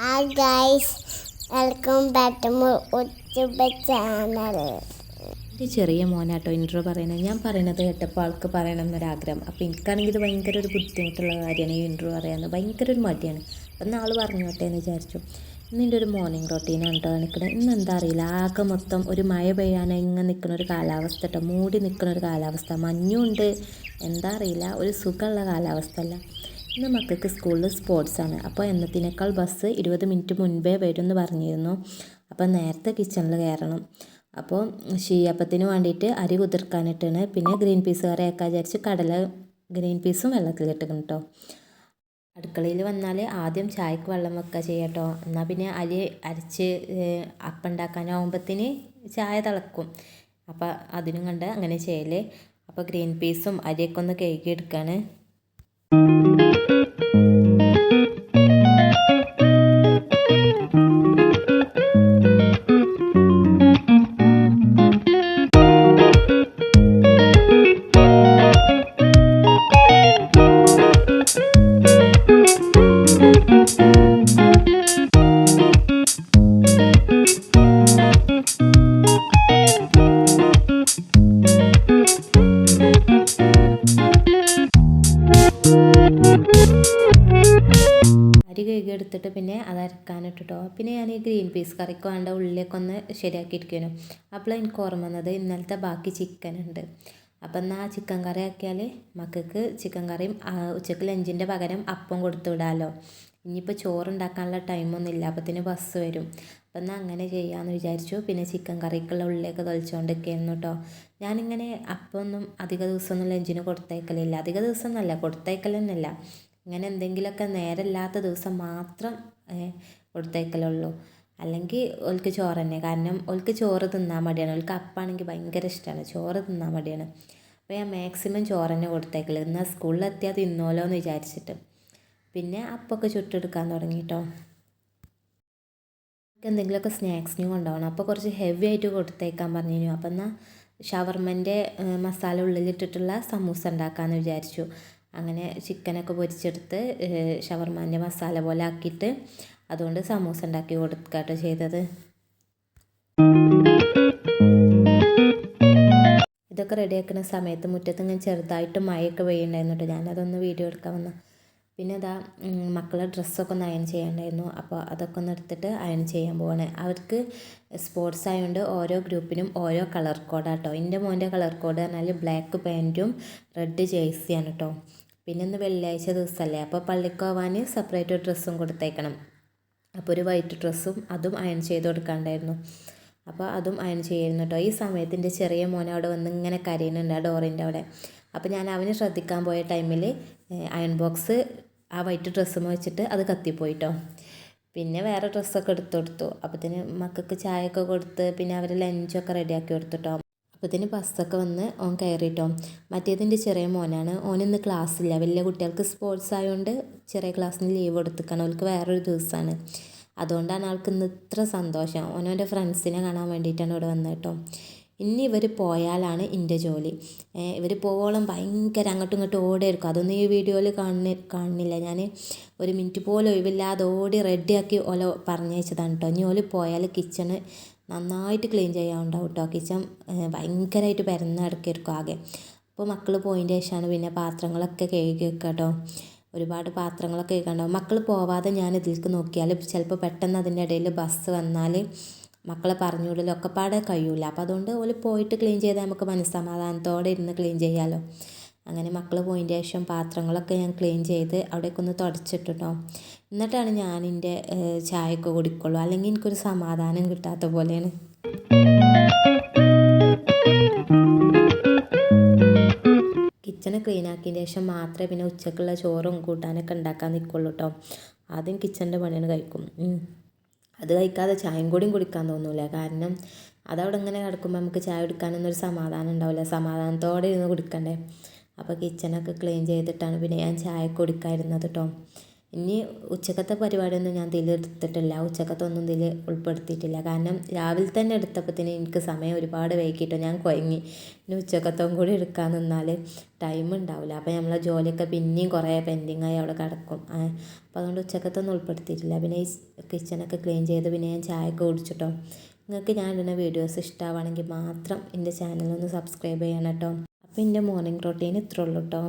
Hi guys, welcome back to my YouTube channel. എൻ്റെ ചെറിയ മോനാട്ടോ intro പറയുന്നത്. ഞാൻ പറയണത് കേട്ടപ്പോൾ ആൾക്ക് പറയണം എന്നൊരാഗ്രഹം. അപ്പോൾ എനിക്കാണെങ്കിൽ ഇത് ഭയങ്കര ഒരു ബുദ്ധിമുട്ടുള്ള കാര്യമാണ് ഈ ഇൻട്രോ പറയാമെന്ന്. ഭയങ്കര ഒരു മടിയാണ്. അപ്പം ആൾ പറഞ്ഞോട്ടെ എന്ന് വിചാരിച്ചു. ഇന്നിൻ്റെ ഒരു മോർണിംഗ് റൊട്ടീനാണ് കേട്ടോ കാണിക്കണത്. ഇന്ന് എന്താ അറിയില്ല, ആകെ മൊത്തം ഒരു മഴ പെയ്യാൻ ഇങ്ങനെ നിൽക്കുന്ന ഒരു കാലാവസ്ഥ കേട്ടോ, മൂടി നിൽക്കുന്ന ഒരു കാലാവസ്ഥ. മഞ്ഞുണ്ട്, എന്താ അറിയില്ല, ഒരു സുഖമുള്ള കാലാവസ്ഥ അല്ല. ഇന്ന് മക്കൾക്ക് സ്കൂളിൽ സ്പോർട്സാണ്. അപ്പോൾ എന്നതിനേക്കാൾ ബസ് 20 മിനിറ്റ് മുൻപേ വരും എന്ന് പറഞ്ഞിരുന്നു. അപ്പോൾ നേരത്തെ കിച്ചണിൽ കയറണം. അപ്പോൾ ഷീയപ്പത്തിന് വേണ്ടിയിട്ട് അരി കുതിർക്കാനിട്ടാണ്. പിന്നെ ഗ്രീൻ പീസ് കറി ആക്കാൻ വിചാരിച്ച് ഗ്രീൻ പീസും വെള്ളത്തിലിട്ടിക്കണം കേട്ടോ. അടുക്കളയിൽ വന്നാൽ ആദ്യം ചായക്ക് വെള്ളം വെക്കുക ചെയ്യാട്ടോ. എന്നാൽ പിന്നെ അരി അരച്ച് അപ്പം ഉണ്ടാക്കാനാവുമ്പത്തിന് ചായ തിളക്കും. അപ്പോൾ അതിനും കണ്ട് അങ്ങനെ ചെയ്യൽ. അപ്പോൾ ഗ്രീൻ പീസും അരിയൊക്കെ ഒന്ന് കഴുകി എടുക്കുകയാണ്. അരി കഴുകി എടുത്തിട്ട് പിന്നെ അത് അരക്കാനിട്ടോ. പിന്നെ ഞാൻ ഈ ഗ്രീൻ പീസ് കറിക്ക് വേണ്ട ഉള്ളിലേക്ക് ഒന്ന് ശരിയാക്കിയിരിക്കുന്നു. അപ്പോൾ എനിക്ക് ഓർമ്മ വന്നത് ഇന്നലത്തെ ബാക്കി ചിക്കൻ ഉണ്ട്. അപ്പം എന്നാൽ ആ ചിക്കൻ കറി ആക്കിയാൽ മക്കൾക്ക് ചിക്കൻ കറിയും ഉച്ചക്ക് ലഞ്ചിൻ്റെ പകരം അപ്പം കൊടുത്തു വിടാമല്ലോ. ഇനിയിപ്പോൾ ചോറുണ്ടാക്കാനുള്ള ടൈമൊന്നും ഇല്ല, അപ്പത്തിന് ബസ് വരും. അപ്പം എന്നാൽ അങ്ങനെ ചെയ്യാമെന്ന് വിചാരിച്ചു. പിന്നെ ചിക്കൻ കറിക്കുള്ള ഉള്ളിലേക്ക് തൊളിച്ചുകൊണ്ടിരിക്കുകയായിരുന്നു കേട്ടോ. ഞാനിങ്ങനെ അപ്പമൊന്നും അധിക ദിവസമൊന്നും ലഞ്ചിന് കൊടുത്തയക്കലില്ല. അധിക ദിവസം എന്നല്ല, കൊടുത്തയക്കലെന്നല്ല, ഇങ്ങനെ എന്തെങ്കിലുമൊക്കെ നേരമില്ലാത്ത ദിവസം മാത്രം കൊടുത്തയക്കലുള്ളൂ. അല്ലെങ്കിൽ ഓൾക്ക് ചോറ് തന്നെ. കാരണം ഓൾക്ക് ചോറ് തിന്നാൻ മടിയാണ്. ഓൾക്ക് അപ്പാണെങ്കിൽ ഭയങ്കര ഇഷ്ടമാണ്, ചോറ് തിന്നാൻ മടിയാണ്. അപ്പോൾ ഞാൻ മാക്സിമം ചോറ് തന്നെ കൊടുത്തയക്കല്. എന്നാൽ സ്കൂളിലെത്തിയാൽ തിന്നോലോ എന്ന് വിചാരിച്ചിട്ട്. പിന്നെ അപ്പമൊക്കെ ചുട്ടെടുക്കാൻ തുടങ്ങി കേട്ടോ. എന്തെങ്കിലുമൊക്കെ സ്നാക്സിന് കൊണ്ടുപോകണം. അപ്പോൾ കുറച്ച് ഹെവി ആയിട്ട് കൊടുത്തയക്കാൻ പറഞ്ഞു. അപ്പം എന്നാൽ ഷവർമൻ്റെ മസാല ഉള്ളിലിട്ടിട്ടുള്ള സമൂസ ഉണ്ടാക്കാമെന്ന് വിചാരിച്ചു. അങ്ങനെ ചിക്കനൊക്കെ പൊരിച്ചെടുത്ത് ഷവർമാൻ്റെ മസാല പോലെ ആക്കിയിട്ട് അതുകൊണ്ട് സമൂസ ഉണ്ടാക്കി കൊടുക്കാട്ടോ ചെയ്തത്. ഇതൊക്കെ റെഡിയാക്കുന്ന സമയത്ത് മുറ്റത്ത് ഇങ്ങനെ ചെറുതായിട്ട് മഴയൊക്കെ പെയ്യുന്നുണ്ടായിരുന്നു കേട്ടോ. ഞാനതൊന്ന് വീഡിയോ എടുക്കാൻ വന്നു. പിന്നെ അതാ മക്കളെ ഡ്രസ്സൊക്കെ ഒന്ന് അയൺ ചെയ്യാനുണ്ടായിരുന്നു. അപ്പോൾ അതൊക്കെ ഒന്ന് എടുത്തിട്ട് അയൺ ചെയ്യാൻ പോവാണ്. അവർക്ക് സ്പോർട്സ് ആയതുകൊണ്ട് ഓരോ ഗ്രൂപ്പിനും ഓരോ കളർ കോഡാട്ടോ. എൻ്റെ മോൻ്റെ കളർ കോഡ് പറഞ്ഞാൽ ബ്ലാക്ക് പാൻറ്റും റെഡ് ജേഴ്സിയാണ് കേട്ടോ. പിന്നെ ഇന്ന് വെള്ളിയാഴ്ച ദിവസമല്ലേ, അപ്പോൾ പള്ളിക്ക് പോകാൻ സെപ്പറേറ്റ് ഡ്രസ്സും കൊടുത്തേക്കണം. അപ്പോൾ ഒരു വൈറ്റ് ഡ്രസ്സും അതും അയൺ ചെയ്ത് കൊടുക്കാണ്ടായിരുന്നു. അപ്പോൾ അതും അയൺ ചെയ്യുന്നു കേട്ടോ. ഈ സമയത്ത് എൻ്റെ ചെറിയ മോൻ അവിടെ വന്ന് ഇങ്ങനെ കരയുന്നുണ്ട് ആ ഡോറിൻ്റെ അവിടെ. അപ്പോൾ ഞാൻ അവന് ശ്രദ്ധിക്കാൻ പോയ ടൈമിൽ അയൺ ബോക്സ് ആ വൈറ്റ് ഡ്രസ്സും വെച്ചിട്ട് അത് കത്തിപ്പോയിട്ടോ. പിന്നെ വേറെ ഡ്രസ്സൊക്കെ എടുത്തു കൊടുത്തു. അപ്പത്തിന് മക്കൾക്ക് ചായയൊക്കെ കൊടുത്ത് പിന്നെ അവർ ലഞ്ചൊക്കെ റെഡിയാക്കി കൊടുത്തിട്ടോ. അപ്പത്തിന് ബസ്സൊക്കെ വന്ന് ഓൻ കയറിയിട്ടോ. മറ്റേതിൻ്റെ ചെറിയ മോനാണ്. ഓനിന്ന് ക്ലാസ്സില്ല. വലിയ കുട്ടികൾക്ക് സ്പോർട്സ് ആയതുകൊണ്ട് ചെറിയ ക്ലാസ്സിന് ലീവ് കൊടുത്തിക്കണം. അവർക്ക് വേറൊരു ദിവസമാണ്. അതുകൊണ്ടാണ് ആൾക്ക് ഇന്ന് ഇത്ര സന്തോഷം. ഓനോൻ്റെ ഫ്രണ്ട്സിനെ കാണാൻ വേണ്ടിയിട്ടാണ് ഇവിടെ വന്നത് കേട്ടോ. ഇനി ഇവർ പോയാലാണ് എൻ്റെ ജോലി. ഇവർ പോവോളം ഭയങ്കര അങ്ങോട്ടും ഇങ്ങോട്ടും ഓടിയിരിക്കും. അതൊന്നും ഈ വീഡിയോയിൽ കാണുന്നില്ല. ഞാൻ ഒരു മിനിറ്റ് പോലും ഒഴിവില്ലാതെ ഓടി റെഡിയാക്കി ഓല പറഞ്ഞയച്ചതാണ് കേട്ടോ. ഇനി ഓല് പോയാൽ കിച്ചണ് നന്നായിട്ട് ക്ലീൻ ചെയ്യാനുണ്ടാവും കേട്ടോ. കിച്ചൺ ഭയങ്കരമായിട്ട് പരന്ന് കിടക്കായിരിക്കും ആകെ. അപ്പോൾ മക്കൾ പോയതിൻ്റെ ശേഷമാണ് പിന്നെ പാത്രങ്ങളൊക്കെ കഴുകി വെക്കുക കേട്ടോ. ഒരുപാട് പാത്രങ്ങളൊക്കെ കഴുകാനുണ്ടാവും. മക്കൾ പോവാതെ ഞാൻ ഇതിലേക്ക് നോക്കിയാൽ ചിലപ്പോൾ പെട്ടെന്ന് അതിൻ്റെ ഇടയിൽ ബസ് വന്നാൽ മക്കളെ പറഞ്ഞു വിടലൊക്കെ പാടെ കഴിയൂല. അപ്പോൾ അതുകൊണ്ട് ഓല് പോയിട്ട് ക്ലീൻ ചെയ്താൽ നമുക്ക് മനസ്സമാധാനത്തോടെ ഇരുന്ന് ക്ലീൻ ചെയ്യാമല്ലോ. അങ്ങനെ മക്കൾ പോയതിൻ്റെ ശേഷം പാത്രങ്ങളൊക്കെ ഞാൻ ക്ലീൻ ചെയ്ത് അവിടേക്ക് ഒന്ന് തുടച്ചിട്ടോ. എന്നിട്ടാണ് ഞാൻ എൻ്റെ ചായയൊക്കെ കുടിക്കുള്ളൂ. അല്ലെങ്കിൽ എനിക്കൊരു സമാധാനം കിട്ടാത്ത പോലെയാണ്. കിച്ചണ് ക്ലീൻ ആക്കിയതിന് ശേഷം മാത്രമേ പിന്നെ ഉച്ചക്കുള്ള ചോറും കൂട്ടാനൊക്കെ ഉണ്ടാക്കാൻ നിൽക്കുള്ളൂ കേട്ടോ. ആദ്യം കിച്ചണിൻ്റെ പണിയാണ് കഴിക്കും. അത് കഴിക്കാതെ ചായയും കൂടിയും കുടിക്കാൻ തോന്നില്ല. കാരണം അതവിടെ ഇങ്ങനെ കിടക്കുമ്പോൾ നമുക്ക് ചായ കുടിക്കാനൊന്നും ഒരു സമാധാനം ഉണ്ടാവില്ല. സമാധാനത്തോടെ ഇരുന്ന് കുടിക്കണ്ടേ. അപ്പോൾ കിച്ചണൊക്കെ ക്ലീൻ ചെയ്തിട്ടാണ് പിന്നെ ഞാൻ ചായ കുടിക്കാതിരുന്നത് കേട്ടോ. ഇനി ഉച്ചക്കത്തെ പരിപാടിയൊന്നും ഞാൻ ഇതിൽ എടുത്തിട്ടില്ല. ഉച്ചക്കത്തെ ഒന്നും ഇതിൽ ഉൾപ്പെടുത്തിയിട്ടില്ല. കാരണം രാവിലെ തന്നെ എടുത്തപ്പോഴത്തേന് എനിക്ക് സമയം ഒരുപാട് വൈകിട്ടോ ഞാൻ കുഴങ്ങി. ഇനി ഉച്ചക്കത്തവും കൂടി എടുക്കാൻ നിന്നാൽ ടൈം ഉണ്ടാവില്ല. അപ്പോൾ നമ്മളെ ജോലിയൊക്കെ പിന്നെയും കുറേ പെൻഡിങ്ങായി അവിടെ കിടക്കും. അപ്പോൾ അതുകൊണ്ട് ഉച്ചക്കത്തൊന്നും ഉൾപ്പെടുത്തിയിട്ടില്ല. പിന്നെ ഈ കിച്ചണൊക്കെ ക്ലീൻ ചെയ്ത് പിന്നെ ഞാൻ ചായയൊക്കെ കുടിച്ചിട്ടോ. നിങ്ങൾക്ക് ഞാൻ ഇടുന്ന വീഡിയോസ് ഇഷ്ടമാണെങ്കിൽ മാത്രം എൻ്റെ ചാനലൊന്ന് സബ്സ്ക്രൈബ് ചെയ്യണം കേട്ടോ. അപ്പോൾ എൻ്റെ മോർണിംഗ് റൊട്ടീൻ ഇത്രേ ഉള്ളൂ കേട്ടോ.